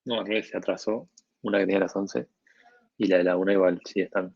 No, al revés, se atrasó. Una que tenía a las 11 y la de la 1 igual sigue estando.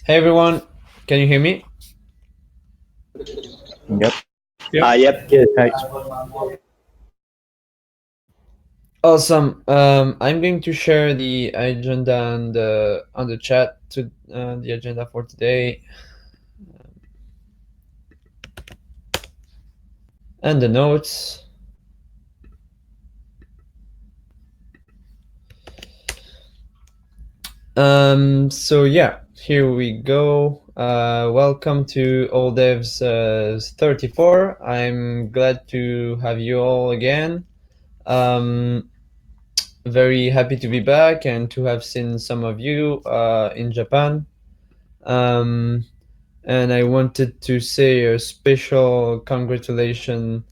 Hey everyone, can you hear me? Yep. Yep. Yes, hi. Awesome. I'm going to share the agenda on the chat to the agenda for today and the notes. So yeah, here we go. Welcome to All Devs 34. I'm glad to have you all again. Very happy to be back and to have seen some of you in Japan. And I wanted to say a special congratulations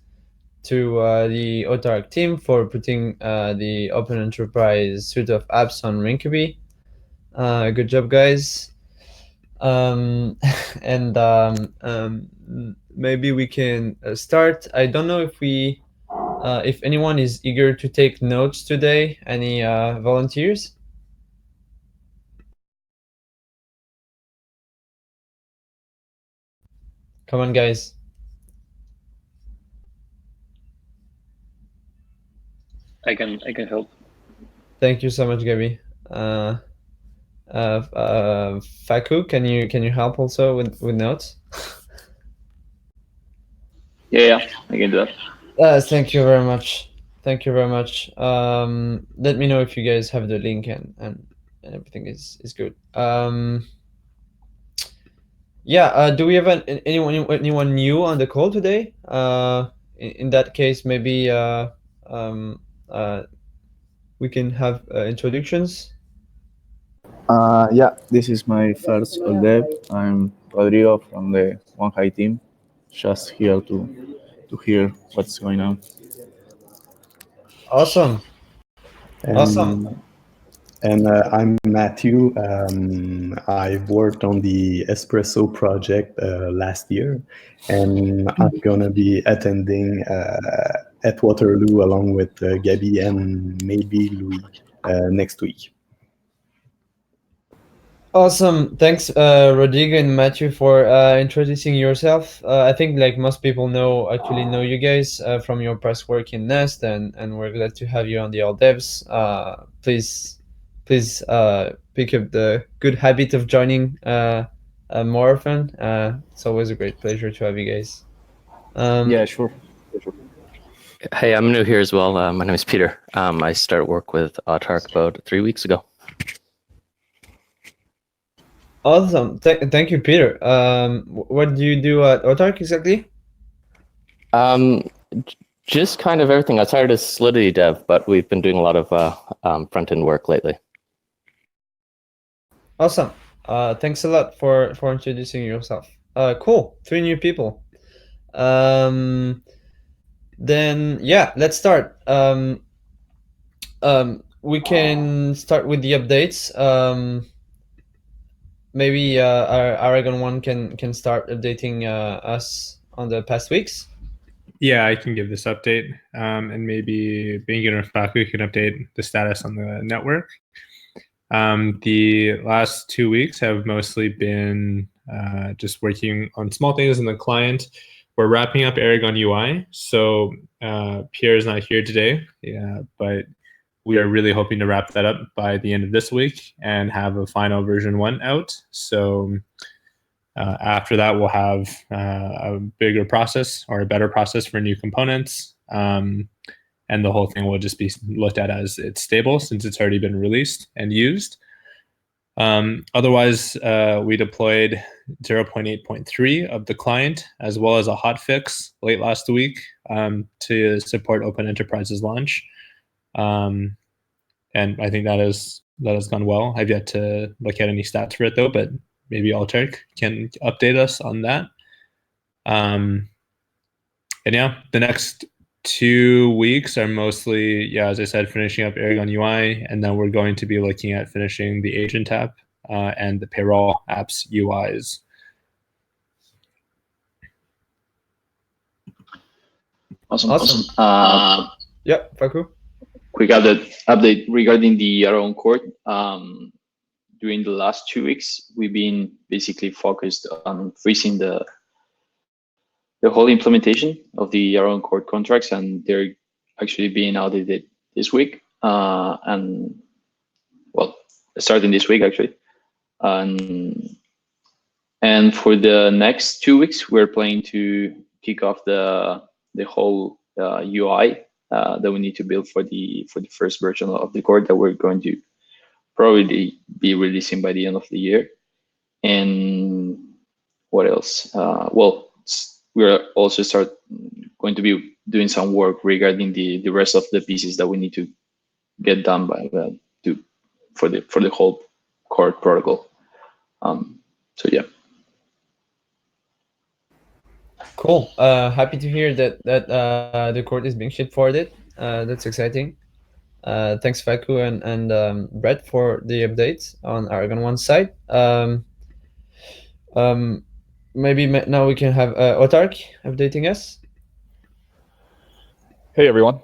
to the Otark team for putting the Open Enterprise suite of apps on Rinkaby. Good job, guys. And maybe we can start. I don't know if anyone is eager to take notes today. Any volunteers? Come on, guys. I can help. Thank you so much, Gabby. Faku, can you help also with notes? Yeah, I can do that. Thank you very much. Thank you very much. Let me know if you guys have the link and everything is good. Yeah. Do we have anyone new on the call today? In that case, maybe we can have introductions. Yeah, this is my first All Dev. I'm Rodrigo from the One High team. Just here to hear what's going on. Awesome. Awesome. And I'm Matthew. I worked on the Espresso project last year, and I'm gonna be attending at Waterloo along with Gabby and maybe Louis next week. Awesome. Thanks, Rodrigo and Matthew, for introducing yourself. I think like most people know you guys from your past work in Nest, and we're glad to have you on the All Devs. Please pick up the good habit of joining more often. It's always a great pleasure to have you guys. Yeah, sure. Hey, I'm new here as well. My name is Peter. I started work with Autark about 3 weeks ago. Awesome. Thank you, Peter. What do you do at Autark exactly? Just kind of everything. I started as Solidity dev, but we've been doing a lot of front-end work lately. Awesome. Thanks a lot for introducing yourself. Cool. 3 new people. Then yeah, let's start. We can start with the updates. Maybe our Aragon one can start updating us on the past weeks. Yeah, I can give this update, and maybe Bingen or Faku can update the status on the network. The last 2 weeks have mostly been just working on small things in the client. We're wrapping up Aragon UI, so Pierre is not here today, but we are really hoping to wrap that up by the end of this week and have a final version 1 out. So after that, we'll have a bigger process or a better process for new components. And the whole thing will just be looked at as it's stable since it's already been released and used. Otherwise, we deployed 0.8.3 of the client as well as a hotfix late last week to support Open Enterprise's launch. And I think that has gone well. I've yet to look at any stats for it though, but maybe Autark can update us on that. And yeah, the next 2 weeks are mostly, as I said, finishing up Aragon UI, and then we're going to be looking at finishing the agent app and the payroll apps UIs. Awesome. Yeah, Faku. Quick update regarding the Aragon Court. During the last 2 weeks, we've been basically focused on freezing the whole implementation of the Aragon Court contracts, and they're actually being audited this week. And well, starting this week actually. And for the next 2 weeks, we're planning to kick off the whole UI that we need to build for the first version of the court that we're going to probably be releasing by the end of the year. And what else? Well, we're also going to be doing some work regarding the rest of the pieces that we need to get done for the whole court protocol. So yeah. Cool. Happy to hear that the court is being shipped for it. That's exciting. Thanks, Faku and Brett, for the updates on Aragon One side. Maybe now we can have Autark updating us. Hey everyone,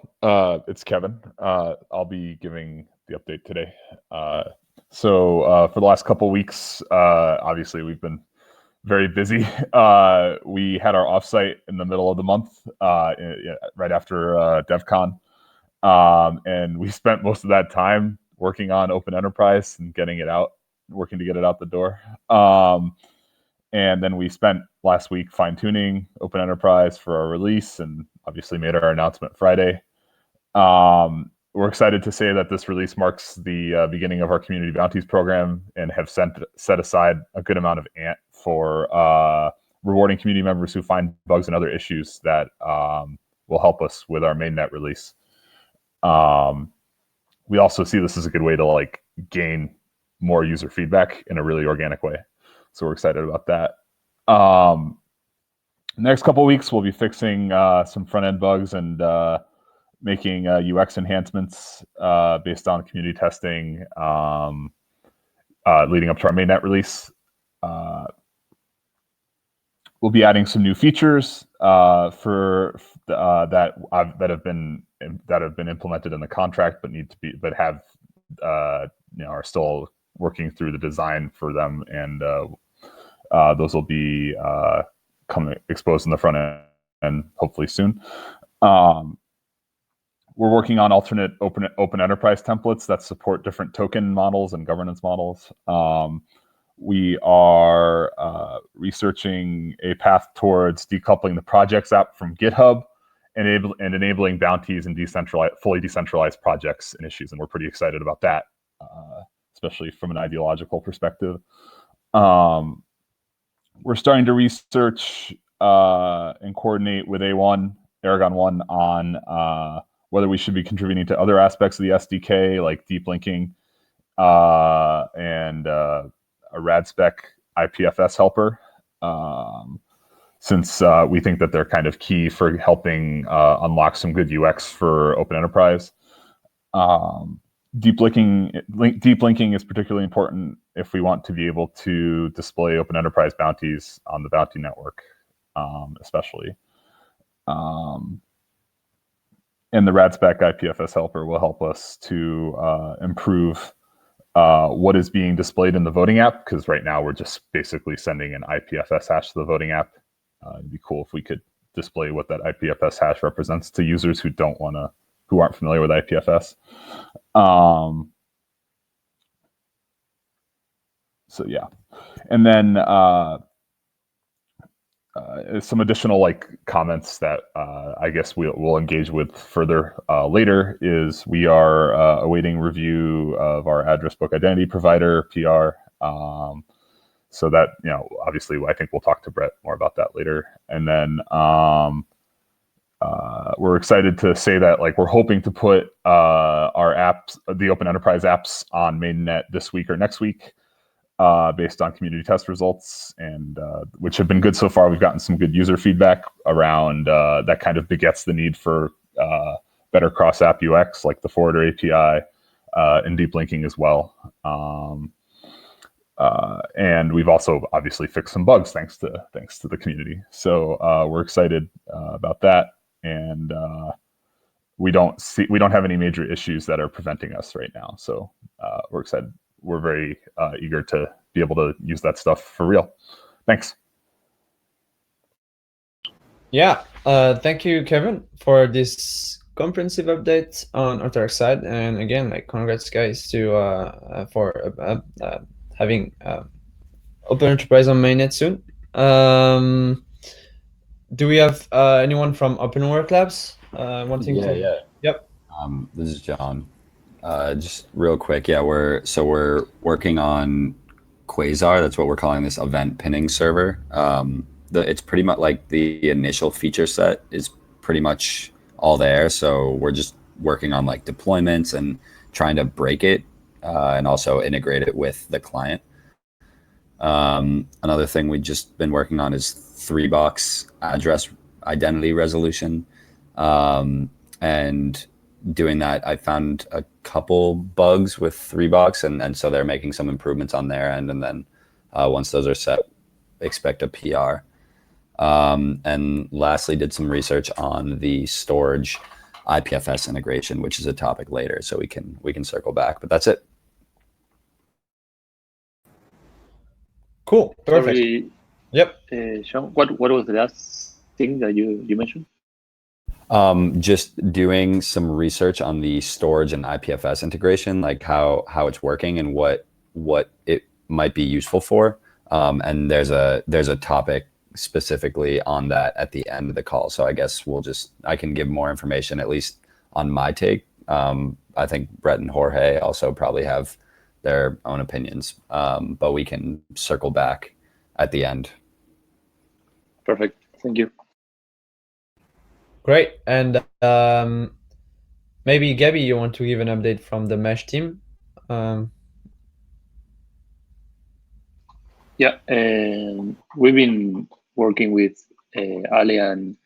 it's Kevin. I'll be giving the update today. So for the last couple of weeks, obviously we've been very busy. We had our offsite in the middle of the month, right after DevCon, and we spent most of that time working on Open Enterprise and getting it out, working to get it out the door. And then we spent last week fine-tuning Open Enterprise for our release, and obviously made our announcement Friday. We're excited to say that this release marks the beginning of our Community Bounties program, and have set aside a good amount of ANT for rewarding community members who find bugs and other issues that will help us with our mainnet release. We also see this as a good way to gain more user feedback in a really organic way. So we're excited about that. Next couple of weeks, we'll be fixing some front-end bugs and making UX enhancements based on community testing leading up to our mainnet release. We'll be adding some new features for that have been implemented in the contract, but are still working through the design for them, and those will be exposed in the front end hopefully soon. We're working on alternate open enterprise templates that support different token models and governance models. We are researching a path towards decoupling the projects app from GitHub and enabling bounties and fully decentralized projects and issues, and we're pretty excited about that, especially from an ideological perspective. We're starting to research and coordinate with Aragon 1 on whether we should be contributing to other aspects of the SDK, like deep linking and a RadSpec IPFS helper, since we think that they're kind of key for helping unlock some good UX for Open Enterprise. Deep linking is particularly important if we want to be able to display Open Enterprise bounties on the bounty network, especially. And the RadSpec IPFS helper will help us to improve what is being displayed in the voting app, because right now we're just basically sending an IPFS hash to the voting app. It'd be cool if we could display what that IPFS hash represents to users who aren't familiar with IPFS. So yeah, and then some additional comments that I guess we'll engage with further later is we are awaiting review of our address book identity provider PR. So that, obviously I think we'll talk to Brett more about that later. And then we're excited to say that we're hoping to put our apps, the Open Enterprise apps, on mainnet this week or next week, based on community test results, and which have been good so far. We've gotten some good user feedback around that kind of begets the need for better cross-app UX, like the forwarder API and deep linking as well. And we've also obviously fixed some bugs thanks to the community. So we're excited about that, and we don't have any major issues that are preventing us right now. So we're excited. We're very eager to be able to use that stuff for real. Thanks. Yeah, thank you, Kevin, for this comprehensive update on Arctic side. And again, congrats, guys, to for having Open Enterprise on mainnet soon. Do we have anyone from Open Work Labs wanting to? Yeah. Yep. This is John. Just real quick, we're working on Quasar. That's what we're calling this event pinning server. It's pretty much like the initial feature set is pretty much all there. So we're just working on deployments and trying to break it and also integrate it with the client. Another thing we've just been working on is 3-box address identity resolution. And doing that, I found a couple bugs with 3-box, and so they're making some improvements on their end. And then once those are set, expect a PR. And lastly, did some research on the storage IPFS integration, which is a topic later, so we can circle back. But that's it. Cool. Perfect. Sorry, Yep. Sean, what was the last thing that you mentioned? Just doing some research on the storage and IPFS integration, like how it's working and what it might be useful for. And there's a topic specifically on that at the end of the call. So I guess I can give more information, at least on my take. I think Brett and Jorge also probably have their own opinions, but we can circle back at the end. Perfect. Thank you. Great. And maybe Gabby, you want to give an update from the mesh team? Yeah, we've been working with Ali and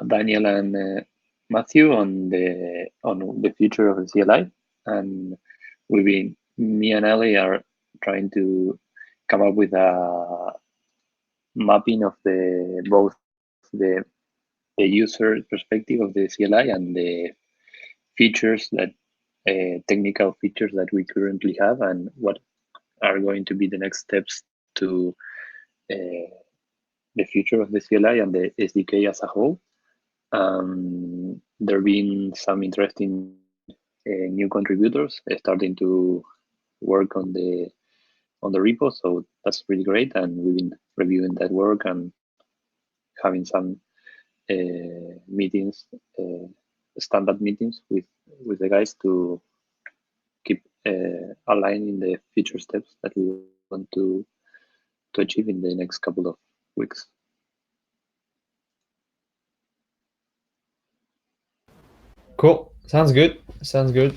Daniel and Matthew on the future of the CLI, and me and Ali are trying to come up with a mapping of both the user perspective of the CLI and the features that technical features that we currently have, and what are going to be the next steps to the future of the CLI and the SDK as a whole. There have been some interesting new contributors starting to work on the repo, so that's really great. And we've been reviewing that work and having some meetings, standard meetings with the guys to keep aligning the future steps that we want to achieve in the next couple of weeks. Cool. Sounds good. Sounds good.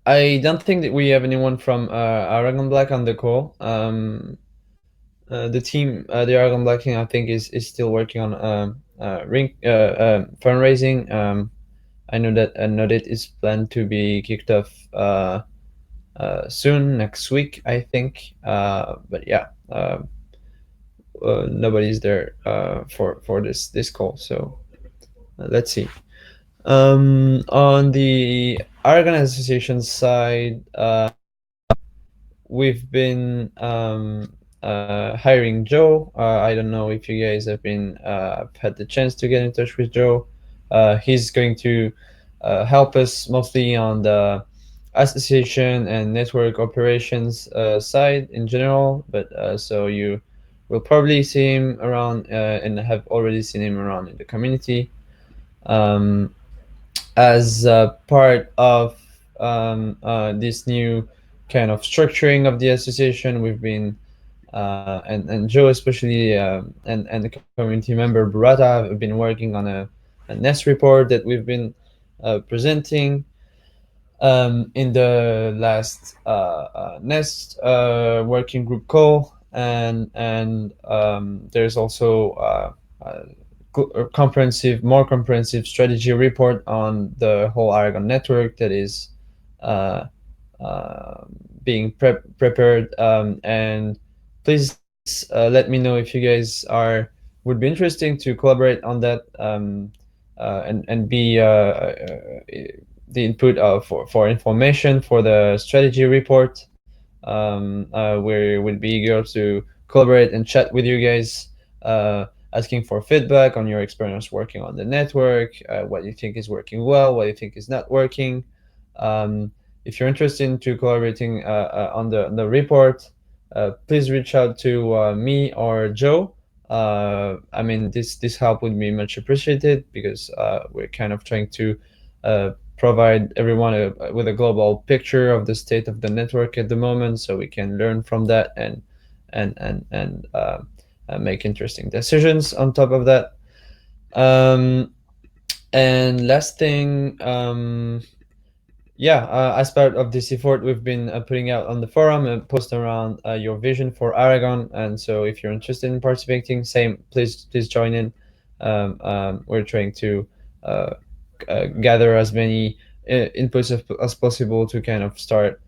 I don't think that we have anyone from Aragon Black on the call. The team, the Aragon Black team, I think is still working on fundraising. I know that a Nodit is planned to be kicked off soon, next week, I think. But yeah, nobody's there for this call. So let's see. On the Aragon Association side, we've been hiring Joe. I don't know if you guys have been had the chance to get in touch with Joe. He's going to help us mostly on the association and network operations side in general. But so you will probably see him around and have already seen him around in the community. As part of this new kind of structuring of the association, we've been and Joe especially and the community member Burata have been working on a Nest report that we've been presenting in the last Nest working group call, and there's also more comprehensive strategy report on the whole Aragon network that is being prepared. And please let me know if you guys would be interesting to collaborate on that and be the input for information for the strategy report. We would be eager to collaborate and chat with you guys, asking for feedback on your experience working on the network, what you think is working well, what you think is not working. If you're interested in collaborating on the report, please reach out to me or Joe. I mean, this help would be much appreciated because we're kind of trying to provide everyone with a global picture of the state of the network at the moment, so we can learn from that and make interesting decisions on top of that. And last thing, as part of this effort, we've been putting out on the forum a post around your vision for Aragon. And so if you're interested in participating, please join in. We're trying to gather as many inputs as possible to kind of start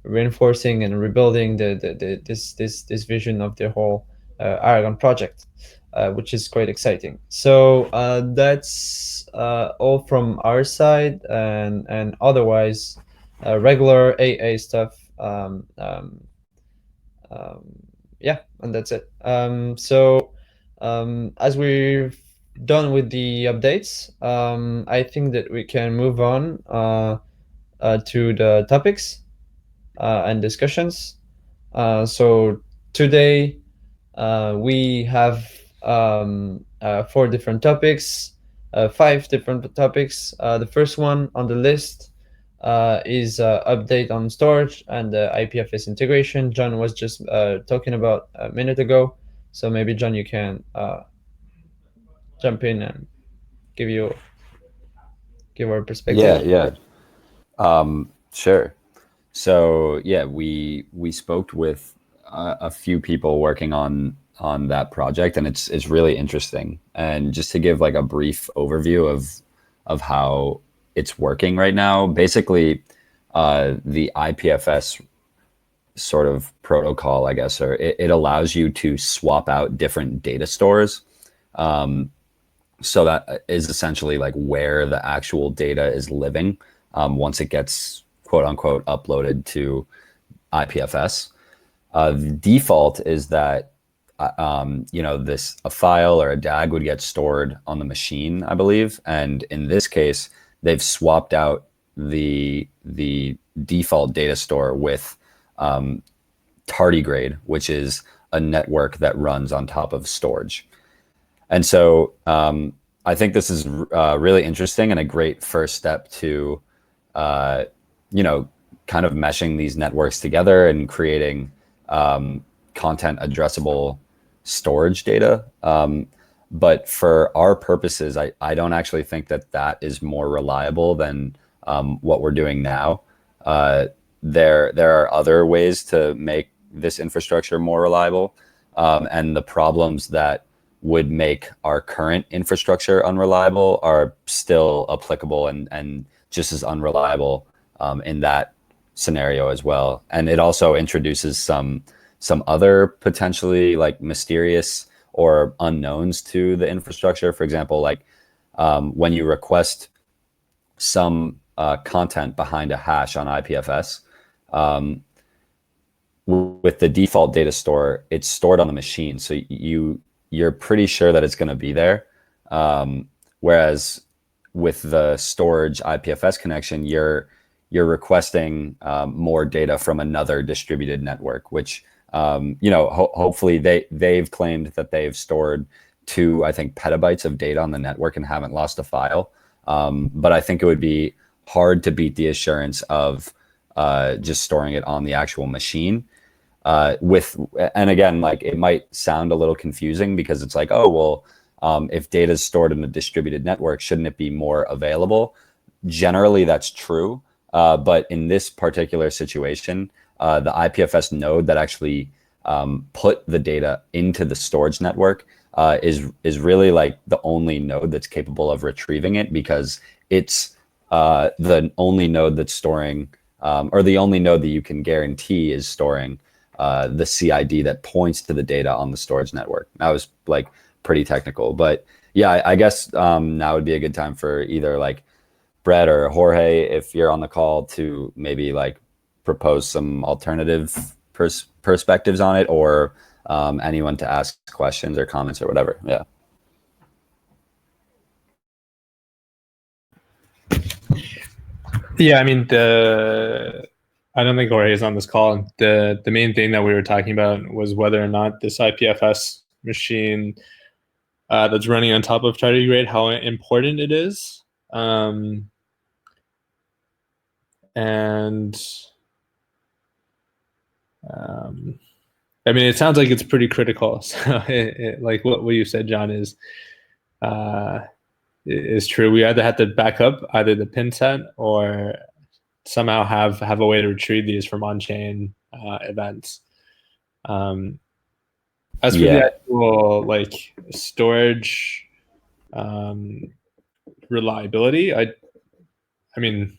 reinforcing and rebuilding this vision of the whole Aragon project, which is quite exciting. So that's all from our side, and otherwise regular AA stuff. And that's it. As we've done with the updates, I think that we can move on to the topics and discussions. So today we have 4 different topics, 5 different topics. The first one on the list is update on storage and IPFS integration. John was just talking about a minute ago. So maybe John, you can jump in and give our perspective. Yeah. Sure. So yeah, we spoke with a few people working on that project, and it's really interesting. And just to give like a brief overview of how it's working right now, basically the IPFS sort of protocol, I guess, or it allows you to swap out different data stores. So that is essentially like where the actual data is living once it gets quote unquote uploaded to IPFS. The default is that a file or a DAG would get stored on the machine, I believe, and in this case, they've swapped out the default data store with tardigrade, which is a network that runs on top of storage. And so I think this is really interesting and a great first step to, kind of meshing these networks together and creating content addressable storage data. But for our purposes, I don't actually think that that is more reliable than what we're doing now. There are other ways to make this infrastructure more reliable, and the problems that would make our current infrastructure unreliable are still applicable and just as unreliable in that scenario as well. And it also introduces some other potentially like mysterious or unknowns to the infrastructure. For example, like when you request some content behind a hash on IPFS, with the default data store, it's stored on the machine. So you're pretty sure that it's going to be there. Whereas with the storage IPFS connection, you're requesting more data from another distributed network, which hopefully they've claimed that they've stored 2, I think, petabytes of data on the network and haven't lost a file. But I think it would be hard to beat the assurance of just storing it on the actual machine. And again, like it might sound a little confusing because it's like, oh, well, if data is stored in a distributed network, shouldn't it be more available? Generally, that's true. But in this particular situation, the IPFS node that actually put the data into the storage network is really like the only node that's capable of retrieving it, because it's the only node that's storing, or the only node that you can guarantee is storing the CID that points to the data on the storage network. That was like pretty technical, but yeah, I guess now would be a good time for either like Brett or Jorge, if you're on the call, to maybe like propose some alternative perspectives on it, or anyone to ask questions or comments or whatever. Yeah. Yeah, I mean, I don't think Jorge is on this call. The main thing that we were talking about was whether or not this IPFS machine that's running on top of tardigrade, how important it is. I mean, it sounds like it's pretty critical. So, like what you said, John, is true. We either have to back up either the pin set or somehow have a way to retrieve these from on-chain events. As for the actual like storage reliability, I mean,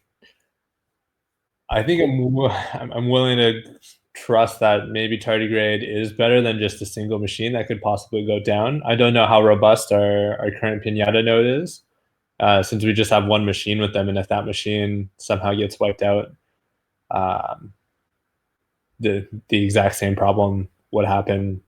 I think I'm willing to trust that maybe tardigrade is better than just a single machine that could possibly go down. I don't know how robust our current Pinata node is, since we just have one machine with them, and if that machine somehow gets wiped out, the exact same problem would happen.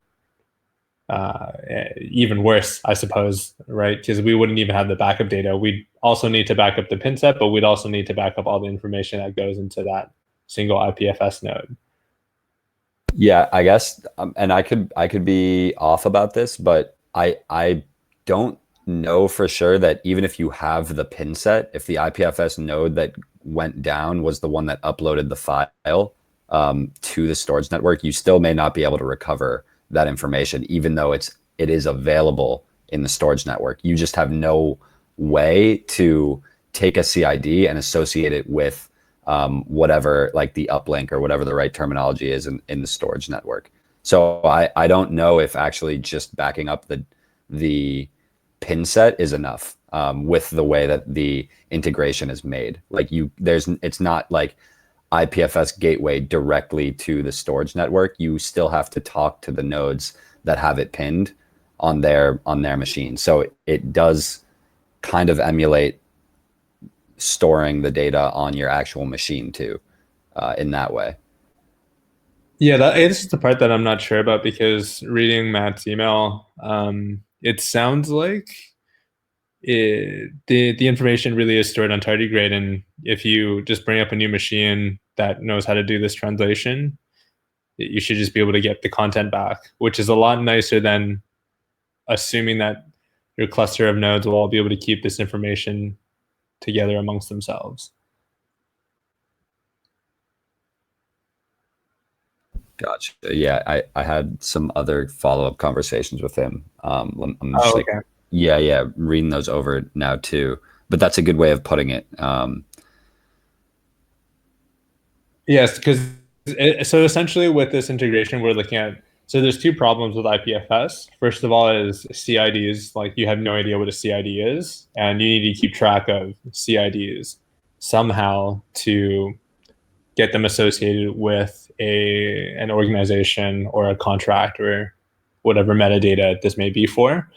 Even worse, I suppose, right? Because we wouldn't even have the backup data. We'd also need to back up the pin set, but we'd also need to back up all the information that goes into that single IPFS node. Yeah, I guess, and I could be off about this, but I don't know for sure that even if you have the pin set, if the IPFS node that went down was the one that uploaded the file to the storage network, you still may not be able to recover that information, even though it is available in the storage network. You just have no way to take a CID and associate it with whatever, like the uplink or whatever the right terminology is in the storage network. So I don't know if actually just backing up the pin set is enough with the way that the integration is made. Like it's not like IPFS gateway directly to the storage network. You still have to talk to the nodes that have it pinned on their machine. So it does kind of emulate storing the data on your actual machine too, in that way. Yeah, this is the part that I'm not sure about, because reading Matt's email, it sounds like the information really is stored on tardigrade, and if you just bring up a new machine that knows how to do this translation, you should just be able to get the content back, which is a lot nicer than assuming that your cluster of nodes will all be able to keep this information together amongst themselves. Gotcha. Yeah, I had some other follow-up conversations with him. I'm just Okay. yeah, reading those over now too. But that's a good way of putting it. Yes, because so essentially with this integration, we're looking at, so there's two problems with IPFS. First of all is CIDs, like you have no idea what a CID is, and you need to keep track of CIDs somehow to get them associated with an organization or a contract or whatever metadata this may be for.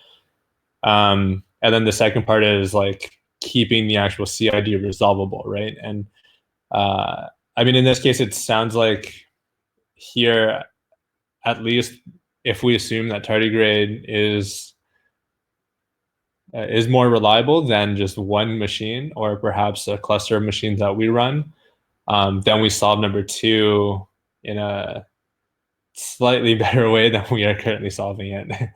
And then the second part is like keeping the actual CID resolvable, right? And I mean, in this case, it sounds like here, at least if we assume that tardigrade is more reliable than just one machine or perhaps a cluster of machines that we run, then we solve number two in a slightly better way than we are currently solving it.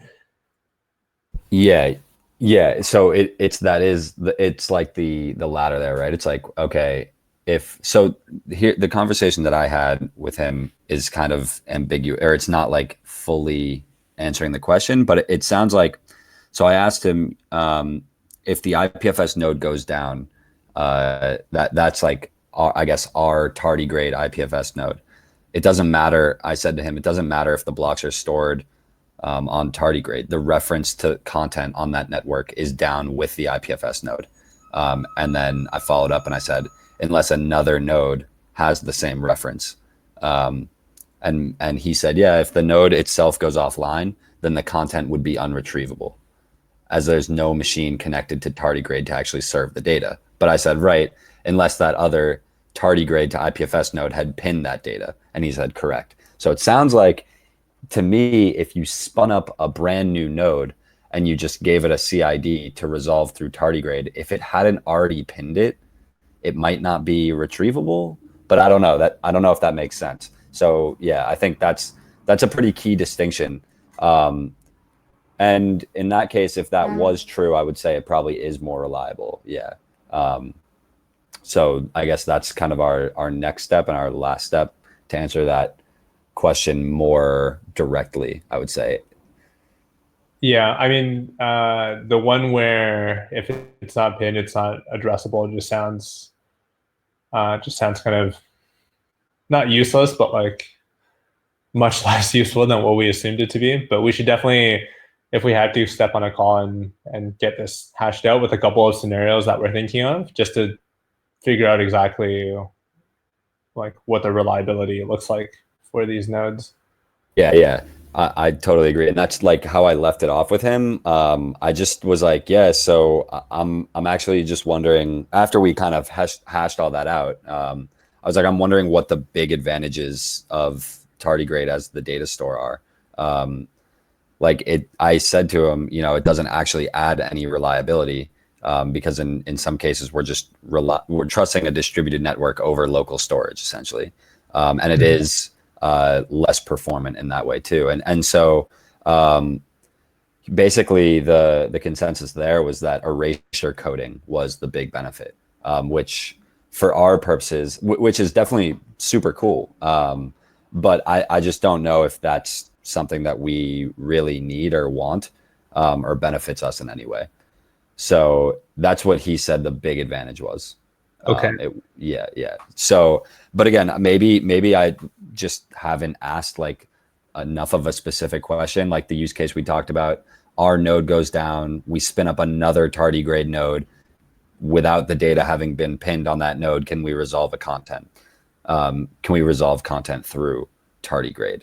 Yeah. So it's like the latter there, right? It's like, okay, here the conversation that I had with him is kind of ambiguous, or it's not like fully answering the question, but it sounds like, so I asked him if the IPFS node goes down, that's like I guess our tardigrade IPFS node. It doesn't matter. I said to him, it doesn't matter if the blocks are stored on tardigrade. The reference to content on that network is down with the IPFS node. And then I followed up and I said, unless another node has the same reference. And he said, yeah, if the node itself goes offline, then the content would be unretrievable, as there's no machine connected to tardigrade to actually serve the data. But I said, right, unless that other tardigrade to IPFS node had pinned that data. And he said, correct. So it sounds like, to me, if you spun up a brand new node and you just gave it a CID to resolve through tardigrade, if it hadn't already pinned it, it might not be retrievable. But I don't know if that makes sense. So yeah, I think that's a pretty key distinction. And in that case, if that was true, I would say it probably is more reliable. Yeah. So I guess that's kind of our next step and our last step to answer that question more directly, I would say. Yeah, I mean, the one where if it's not pinned, it's not addressable. It just sounds kind of not useless, but like much less useful than what we assumed it to be. But we should definitely, if we had to, step on a call and get this hashed out with a couple of scenarios that we're thinking of, just to figure out exactly like what the reliability looks like for these nodes. Yeah. I totally agree. And that's like how I left it off with him. I just was like, yeah, so I'm actually just wondering, after we kind of hashed all that out, I was like, I'm wondering what the big advantages of tardigrade as the data store are. I said to him, it doesn't actually add any reliability, because in some cases we're trusting a distributed network over local storage, essentially. And it is less performant in that way too. And so basically the consensus there was that erasure coding was the big benefit, which for our purposes, which is definitely super cool. But I just don't know if that's something that we really need or want, or benefits us in any way. So that's what he said the big advantage was. Okay. Yeah. So, but again, maybe I just haven't asked like enough of a specific question, like the use case we talked about. Our node goes down, we spin up another tardigrade node without the data having been pinned on that node. Can we resolve content through tardigrade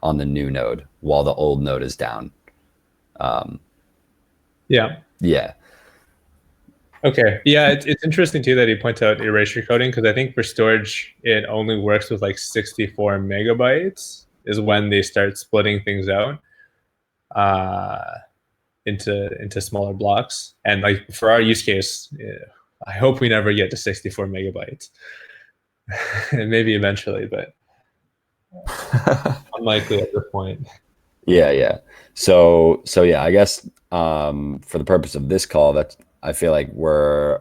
on the new node while the old node is down? Yeah. Okay. Yeah, it's interesting too that he points out erasure coding, because I think for storage it only works with like 64 megabytes is when they start splitting things out into smaller blocks. And like for our use case, I hope we never get to 64 megabytes. And maybe eventually, but unlikely at this point. Yeah. So yeah, I guess for the purpose of this call, I feel like we're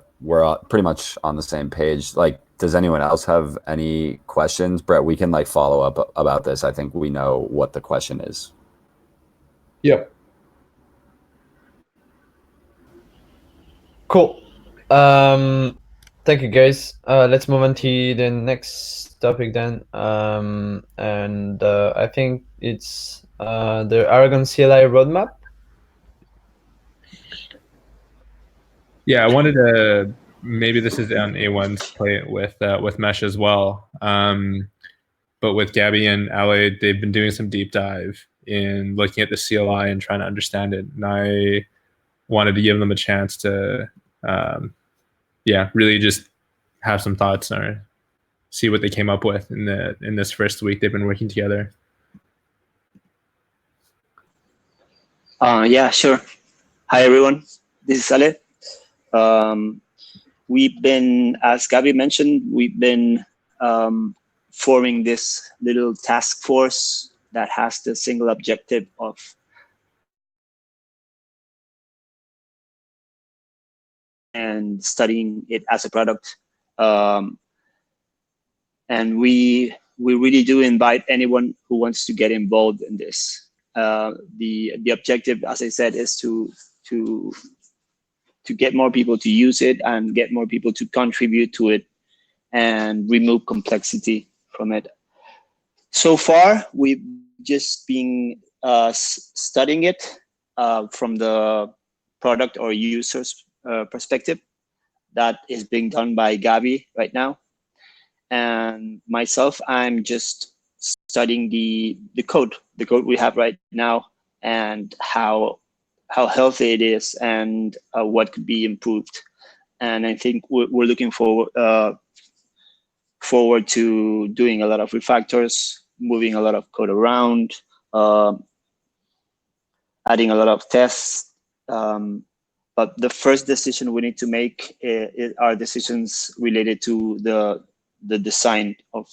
pretty much on the same page. Like does anyone else have any questions? Brett, we can like follow up about this. I think we know what the question is. Yep. Cool. Thank you, guys. Let's move on to the next topic then. And I think it's the Aragon CLI roadmap. Yeah, I wanted to, maybe this is on A1's plate with Mesh as well. But with Gabby and Ale, they've been doing some deep dive in looking at the CLI and trying to understand it. And I wanted to give them a chance to, really just have some thoughts or see what they came up with in this first week they've been working together. Yeah, sure. Hi, everyone. This is Ale. We've been, as Gabby mentioned, we've been forming this little task force that has the single objective of and studying it as a product. And we really do invite anyone who wants to get involved in this. The objective, as I said, is to get more people to use it and get more people to contribute to it and remove complexity from it. So far, we've just been studying it from the product or user's perspective. That is being done by Gabby right now. And myself, I'm just studying the code we have right now and how healthy it is and what could be improved. And I think we're looking forward to doing a lot of refactors, moving a lot of code around, adding a lot of tests. But the first decision we need to make are decisions related to the design of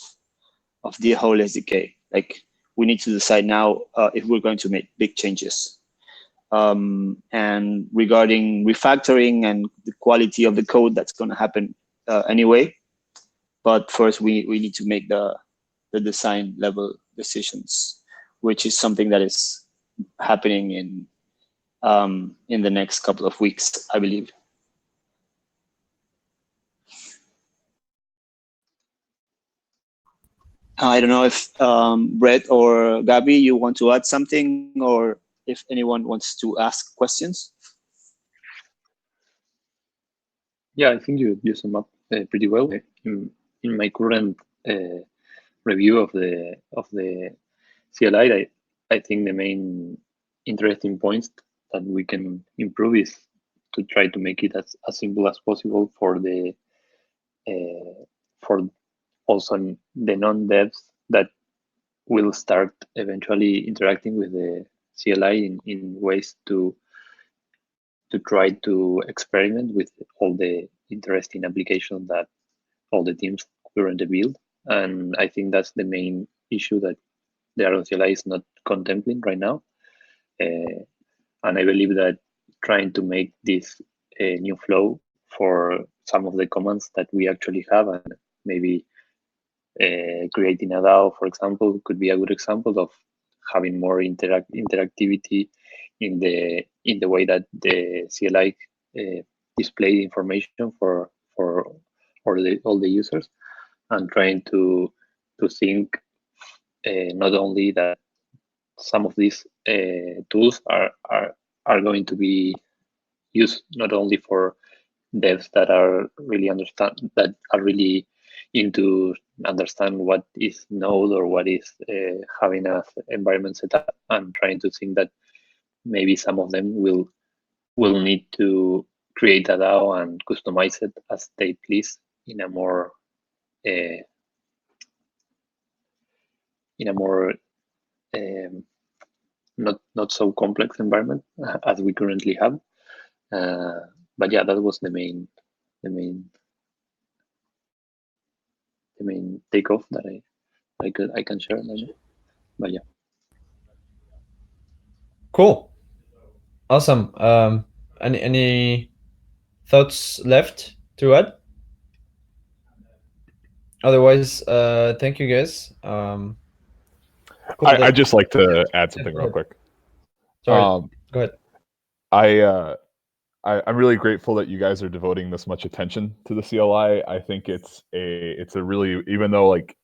the whole SDK. Like, we need to decide now if we're going to make big changes. And regarding refactoring and the quality of the code, that's going to happen anyway. But first, we need to make the design level decisions, which is something that is happening in the next couple of weeks, I believe. I don't know if Brett or Gabby, you want to add something, or if anyone wants to ask questions. Yeah, I think you sum up pretty well. In my current review of the CLI, I think the main interesting points that we can improve is to try to make it as simple as possible for the for also the non-devs that will start eventually interacting with the CLI in ways to try to experiment with all the interesting applications that all the teams currently build. And I think that's the main issue that the Aragon CLI is not contemplating right now. And I believe that trying to make this a new flow for some of the commands that we actually have, and maybe creating a DAO, for example, could be a good example of having more interactivity in the way that the CLI display information for all the users, and trying to think not only that some of these tools are going to be used not only for devs that are really into understand what is Node or what is having an environment set up, and trying to think that maybe some of them will need to create a DAO and customize it as they please in a more not so complex environment as we currently have. But yeah, that was the main takeoff that I can share. But yeah. Cool. Awesome. Any thoughts left to add? otherwise, thank you guys. Cool. I'd just like to add something go real ahead. quick. Sorry, go ahead. I'm really grateful that you guys are devoting this much attention to the CLI. I think it's a really, even though like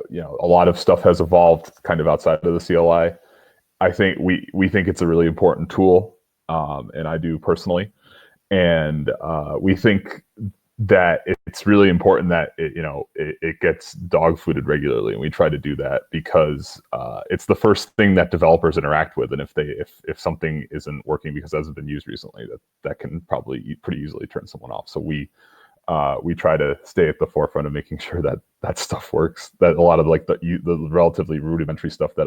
you know, a lot of stuff has evolved kind of outside of the CLI. I think we think it's a really important tool, and I do personally, and we think that it's really important that it gets dog fooded regularly, and we try to do that because it's the first thing that developers interact with, and if something isn't working because it hasn't been used recently, that can probably pretty easily turn someone off. So we try to stay at the forefront of making sure that stuff works, that a lot of like the relatively rudimentary stuff that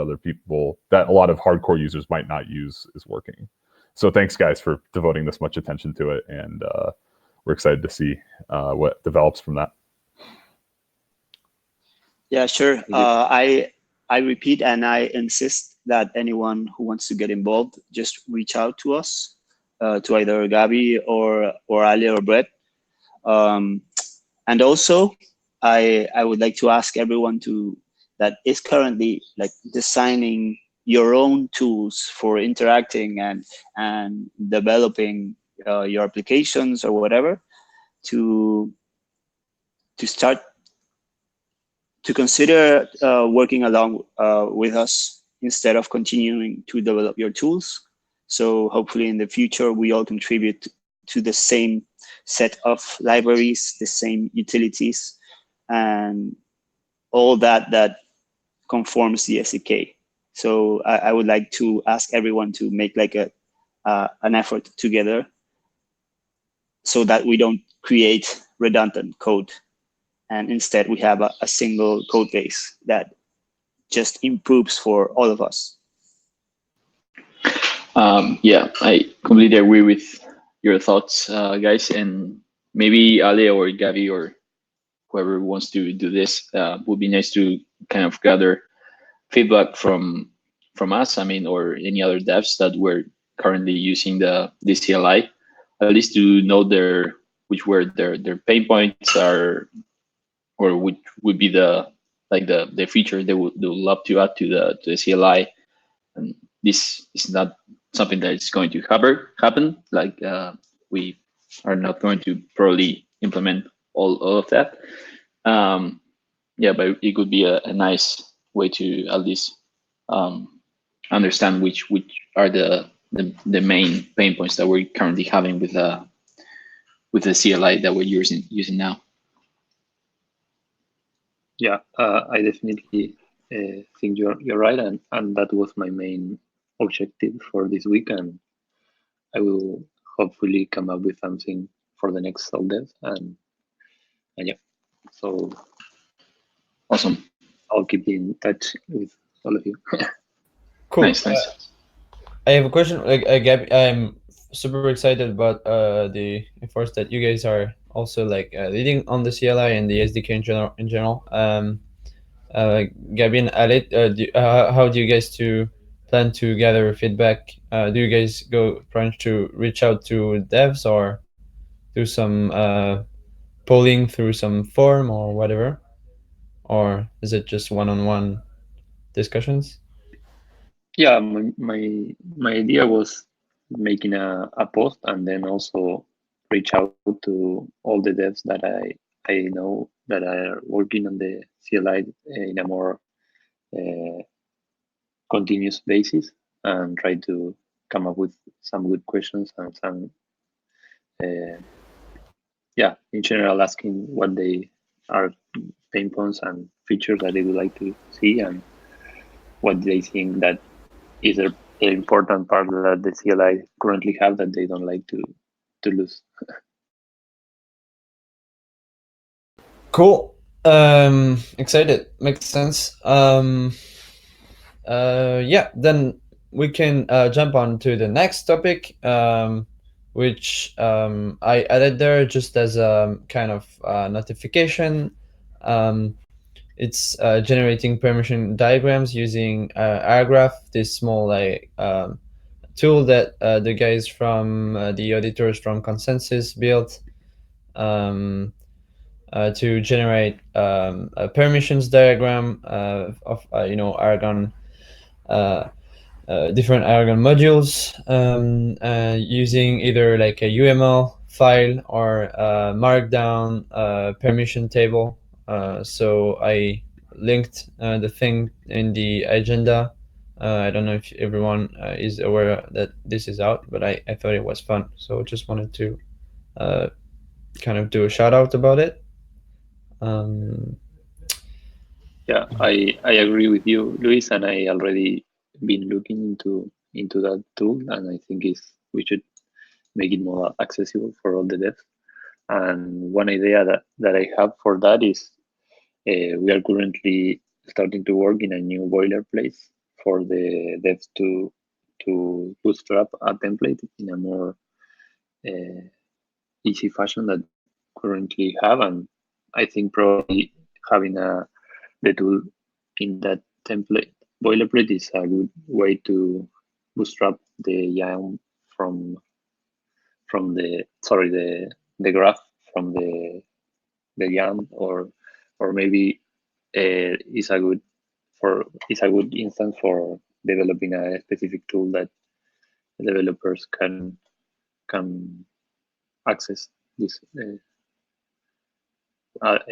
that a lot of hardcore users might not use is working. So thanks guys for devoting this much attention to it, and we're excited to see what develops from that. Yeah, sure. I repeat and I insist that anyone who wants to get involved, just reach out to us, to either Gabby or Ali or Brett. And also, I would like to ask everyone that is currently like designing your own tools for interacting and developing your applications or whatever, to start to consider working along with us instead of continuing to develop your tools. So hopefully in the future, we all contribute to the same set of libraries, the same utilities, and all that conforms the SDK. So I would like to ask everyone to make like an effort together so that we don't create redundant code, and instead we have a single code base that just improves for all of us. Yeah, I completely agree with your thoughts, guys. And maybe Ale or Gavi or whoever wants to do this, would be nice to kind of gather feedback from us, I mean, or any other devs that were currently using the CLI, at least to know which were their pain points are, or which would be the feature they would love to add to the CLI. And this is not something that is going to happen. Like we are not going to probably implement all of that. Yeah, but it could be a nice way to at least understand which are the main pain points that we're currently having with the CLI that we're using now. Yeah, I definitely think you're right, and that was my main objective for this week, and I will hopefully come up with something for the next Soldev, and yeah, so awesome. I'll keep in touch with all of you. Cool. Nice. I have a question. Like, Gabby, I'm super excited about the efforts that you guys are also like leading on the CLI and the SDK in general. Gabby and Alit, how do you guys plan to gather feedback? Do you guys trying to reach out to devs or do some polling through some forum or whatever, or is it just one-on-one discussions? Yeah, my idea was making a post and then also reach out to all the devs that I know that are working on the CLI in a more continuous basis, and try to come up with some good questions and some in general asking what they are pain points and features that they would like to see, and what they think that is an important part that the CLI currently have that they don't like to lose. Cool. Excited. Makes sense. Yeah, then we can jump on to the next topic, which I added there just as a kind of notification. It's generating permission diagrams using Aragraph, this small tool that the guys from the auditors from Consensus built. to generate a permissions diagram of Aragon different Aragon modules using either like a UML file or a Markdown permission table. So I linked the thing in the agenda. I don't know if everyone is aware that this is out, but I thought it was fun. So just wanted to kind of do a shout out about it. Yeah, I agree with you, Luis, and I already been looking into that tool, and I think we should make it more accessible for all the devs. And one idea that I have for that is we are currently starting to work in a new boilerplate for the devs to bootstrap a template in a more easy fashion that currently have, and I think probably having the tool in that template boilerplate is a good way to bootstrap the YAM from the graph from the YAM, or maybe is a good instance for developing a specific tool that developers can access this. Yep.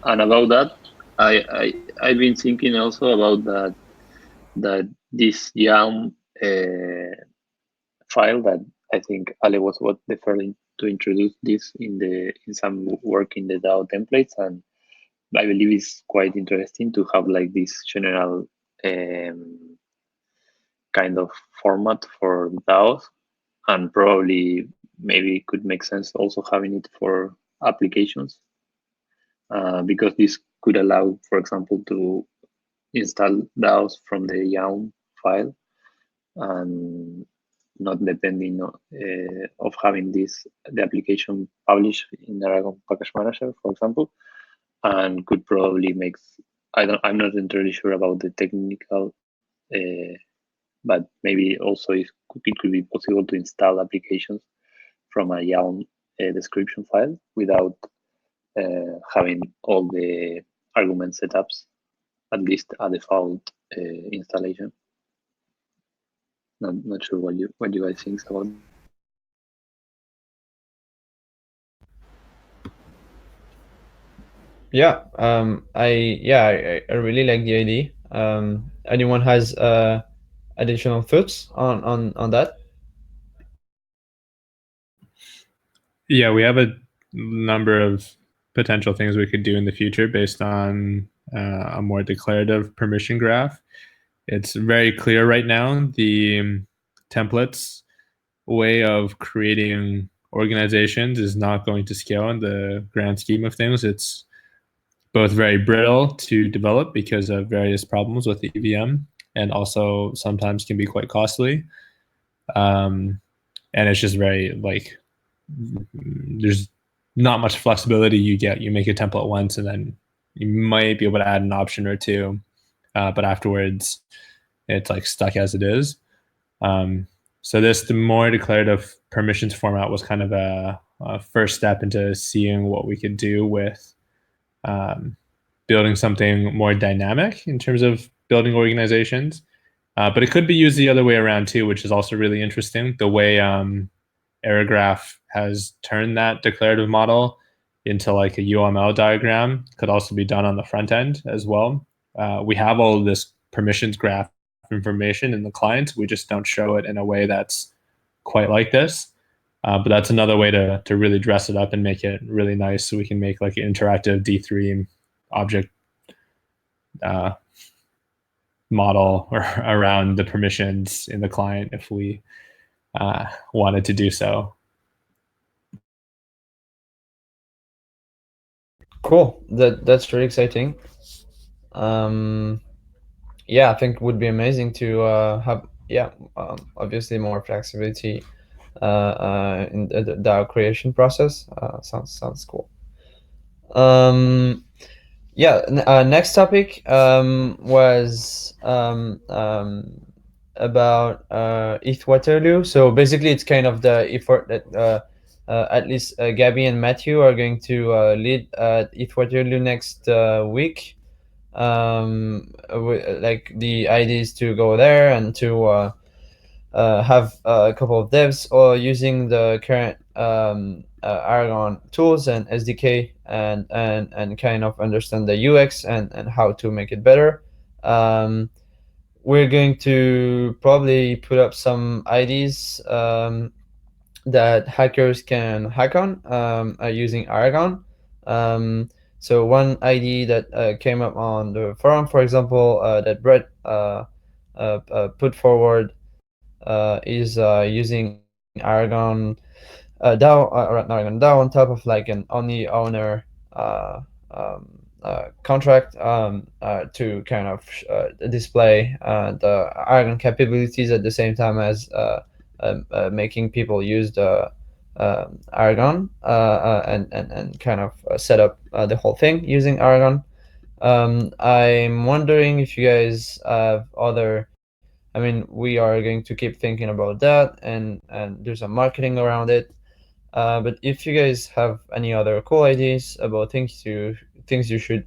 And about that, I've been thinking also about that this YAM file that I think Ale was the first to introduce this in some work in the DAO templates, and I believe it's quite interesting to have like this general kind of format for DAOs, and probably maybe it could make sense also having it for applications, because this could allow, for example, to install DAOs from the YAM file and not depending of having the application published in Aragon Package Manager, for example, and could probably make. I'm not entirely sure about the technical, but maybe also it could be possible to install applications from a YAM description file without having all the argument setups, at least a default installation. Not sure what you guys think about. Yeah, I really like the idea. Anyone has additional thoughts on that? Yeah, we have a number of potential things we could do in the future based on a more declarative permission graph. It's very clear right now the templates way of creating organizations is not going to scale in the grand scheme of things. It's both very brittle to develop because of various problems with the EVM, and also sometimes can be quite costly. And it's just very like there's not much flexibility you get. You make a template once and then you might be able to add an option or two, but afterwards it's like stuck as it is. So the more declarative permissions format was kind of a first step into seeing what we could do with building something more dynamic in terms of building organizations. But it could be used the other way around too, which is also really interesting. The way Aragraph has turned that declarative model into like a UML diagram could also be done on the front end as well. We have all of this permissions graph information in the client. We just don't show it in a way that's quite like this. But that's another way to really dress it up and make it really nice, so we can make like an interactive D3 object model or around the permissions in the client if we wanted to do so. Cool. That's really exciting. Yeah, I think it would be amazing to have obviously more flexibility in the DAO creation process. Sounds cool. Next topic was about ETH Waterloo. So basically, it's kind of the effort that at least Gabby and Matthew are going to lead Eat Waterloo next week. Like the idea is to go there and to have a couple of devs or using the current Aragon tools and SDK and kind of understand the UX and how to make it better. We're going to probably put up some IDs that hackers can hack on using Aragon. So one ID that came up on the forum, for example, that Brett put forward is using Aragon DAO, not Aragon DAO on top of like an only owner contract to kind of display the Aragon capabilities at the same time as making people use the Aragon and kind of set up the whole thing using Aragon. I'm wondering if you guys have other. I mean, we are going to keep thinking about that and do some marketing around it. But if you guys have any other cool ideas about things you should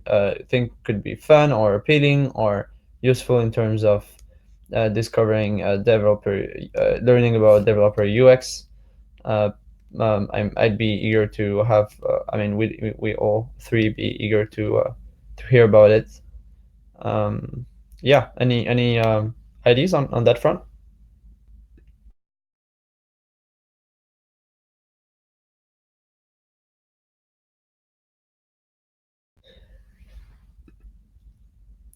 think could be fun or appealing or useful in terms of discovering developer, learning about developer UX, I'd be eager to have. I mean, we all three be eager to hear about it. Yeah. Any ideas on that front?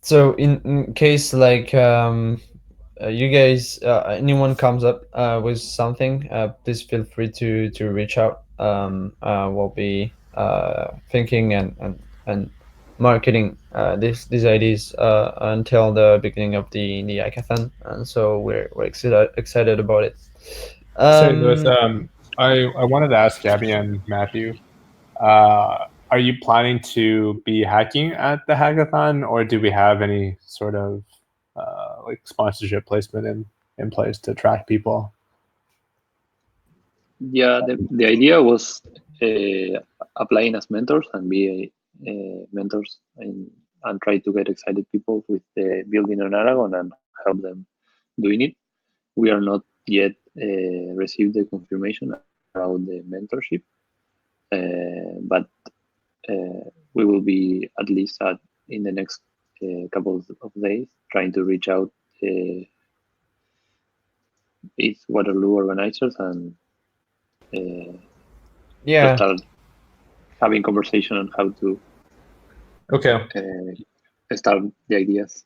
So in case like you guys, anyone comes up with something, please feel free to reach out. We'll be thinking and marketing these ideas until the beginning of the hackathon, and so we're excited about it. So Louis, I wanted to ask Gabby and Matthew, are you planning to be hacking at the hackathon, or do we have any sort of like sponsorship placement in place to attract people? Yeah, the idea was applying as mentors and be mentors and try to get excited people with the building on Aragon and help them doing it. We are not yet received the confirmation about the mentorship, but we will be at least in the next couple of days trying to reach out its Waterloo organizers and Yeah. start having conversation on how to start the ideas.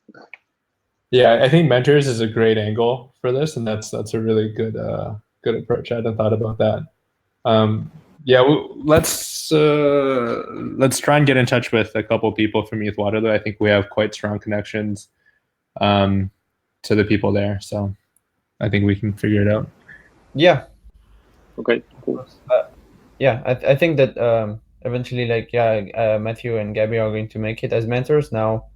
Yeah, I think mentors is a great angle for this, and that's a really good good approach. I hadn't thought about that. Yeah, let's try and get in touch with a couple people from Youth Waterloo. I think we have quite strong connections to the people there, so I think we can figure it out. Yeah. Okay, cool. Yeah, I think that eventually, like, Matthew and Gabby are going to make it as mentors now.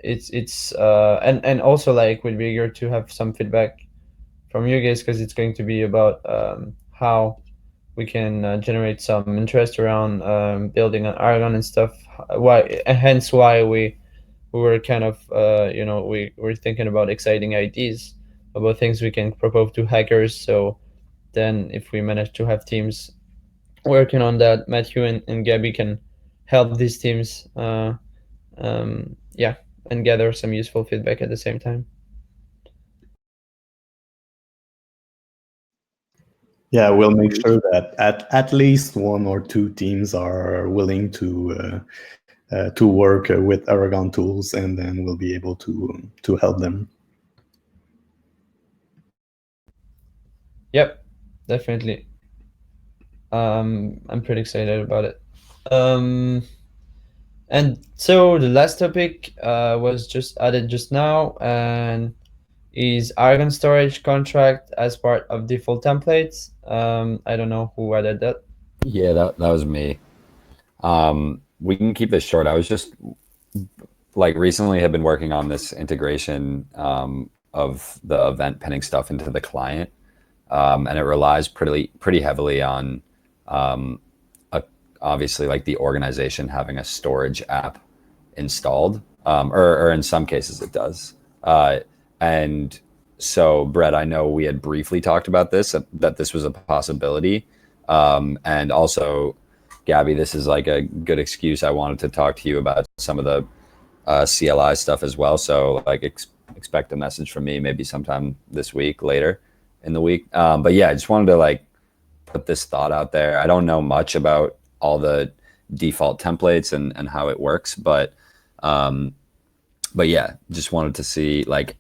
It's and also like we'll be eager to have some feedback from you guys because it's going to be about how we can generate some interest around building on Aragon and stuff. Hence why we were kind of we were thinking about exciting ideas about things we can propose to hackers. So then if we manage to have teams working on that, Matthew and Gabby can help these teams yeah, and gather some useful feedback at the same time. Yeah, we'll make sure that at least one or two teams are willing to work with Aragon tools, and then we'll be able to help them. Yep, definitely. I'm pretty excited about it. And so the last topic was just added just now, and is Aragon storage contract as part of default templates. I don't know who added that. Yeah, that was me. We can keep this short. I was just like recently have been working on this integration of the event pinning stuff into the client. and it relies pretty heavily on obviously like the organization having a storage app installed, or in some cases it does. And so, Brett, I know we had briefly talked about this, that this was a possibility. And also, Gabby, this is like a good excuse. I wanted to talk to you about some of the CLI stuff as well. So like expect a message from me maybe sometime this week, later in the week. But yeah, I just wanted to like put this thought out there. I don't know much about all the default templates and how it works, but yeah, just wanted to see like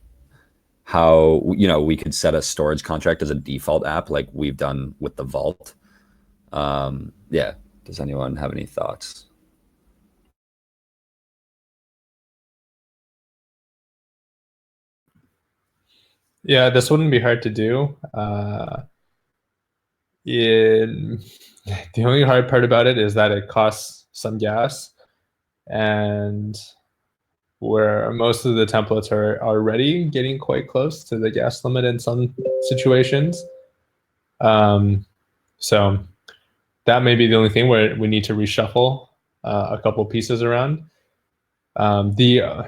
how, you know, we could set a storage contract as a default app like we've done with the Vault. Yeah, does anyone have any thoughts? Yeah, this wouldn't be hard to do. The only hard part about it is that it costs some gas, and where most of the templates are already getting quite close to the gas limit in some situations. So that may be the only thing where we need to reshuffle a couple pieces around. The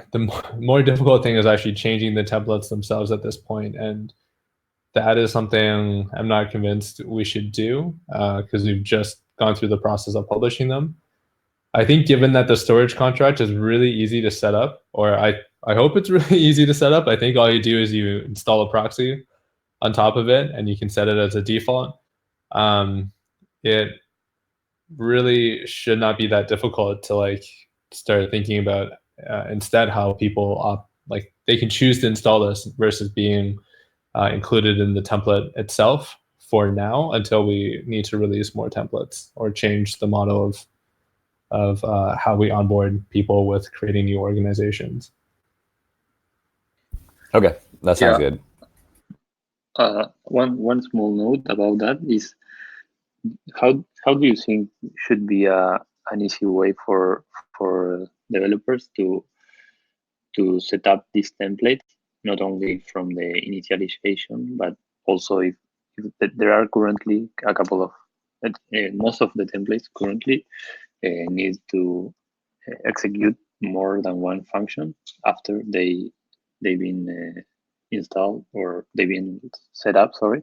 more difficult thing is actually changing the templates themselves at this point, and that is something I'm not convinced we should do because we've just gone through the process of publishing them. I think given that the storage contract is really easy to set up, or I hope it's really easy to set up. I think all you do is you install a proxy on top of it and you can set it as a default. It really should not be that difficult to like start thinking about instead how people like they can choose to install this versus being included in the template itself for now until we need to release more templates or change the model of how we onboard people with creating new organizations. Okay, that sounds good. One small note about that is how do you think should be an easy way for developers to set up this template, not only from the initialization, but also if there are currently a couple of most of the templates currently need to execute more than one function after they've been installed or they've been set up. Sorry,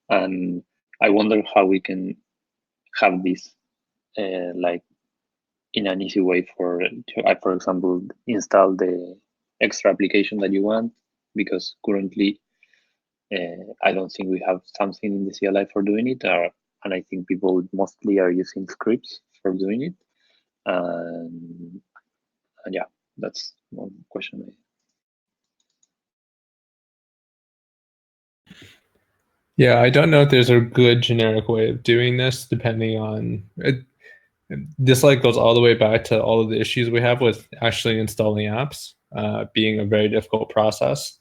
and I wonder how we can have this like in an easy way for example, install the extra application that you want, because currently I don't think we have something in the CLI for doing it, and I think people mostly are using scripts for doing it. And yeah, that's one question. Yeah, I don't know if there's a good generic way of doing this, depending on it. This like goes all the way back to all of the issues we have with actually installing apps being a very difficult process,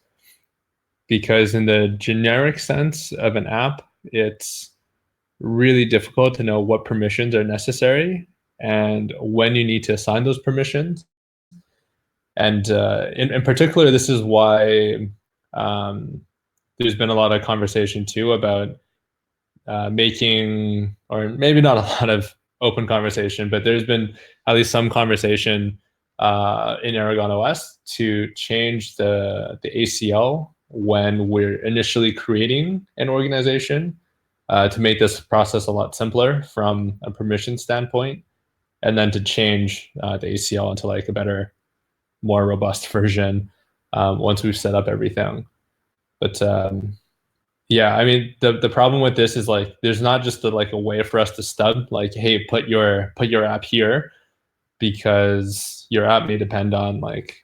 because in the generic sense of an app, it's really difficult to know what permissions are necessary and when you need to assign those permissions. And in particular, this is why there's been a lot of conversation too about making, or maybe not a lot of open conversation, but there's been at least some conversation in Aragon OS to change the ACL when we're initially creating an organization to make this process a lot simpler from a permission standpoint, and then to change the ACL into like a better, more robust version once we've set up everything. But yeah, I mean, the problem with this is like there's not just like a way for us to stub like, hey, put your app here, because your app may depend on like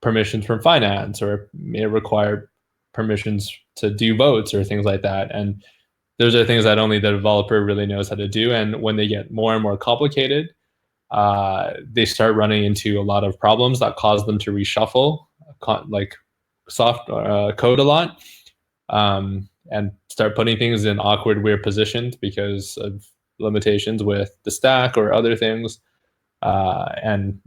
permissions from finance, or may require permissions to do votes or things like that. And those are things that only the developer really knows how to do. And when they get more and more complicated, they start running into a lot of problems that cause them to reshuffle like soft code a lot. And start putting things in awkward, weird positions because of limitations with the stack or other things. And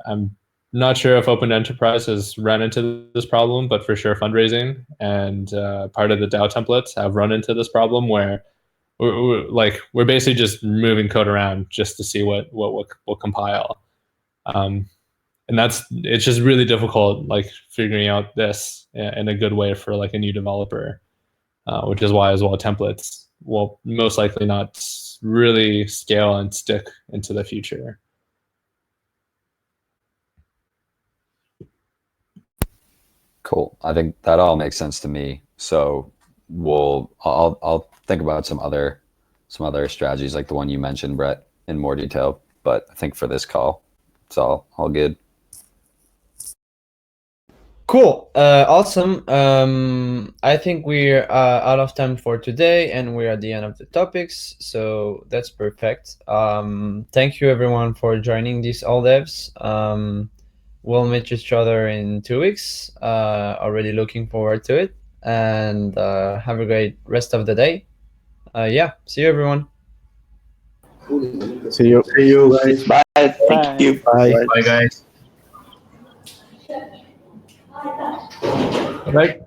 I'm not sure if Open Enterprise has run into this problem, but for sure fundraising and part of the DAO templates have run into this problem where we're basically just moving code around just to see what will compile. And it's just really difficult, like figuring out this in a good way for like a new developer, which is why as well templates will most likely not really scale and stick into the future. Cool. I think that all makes sense to me. So I'll think about some other strategies like the one you mentioned, Brett, in more detail. But I think for this call, it's all good. Cool. Awesome. I think we're out of time for today, and we're at the end of the topics, so that's perfect. Thank you everyone for joining this All Devs. We'll meet each other in 2 weeks. Already looking forward to it, and have a great rest of the day. Yeah, see you everyone. See you. See you guys. Bye. Thank you. Bye. Bye, guys. Right.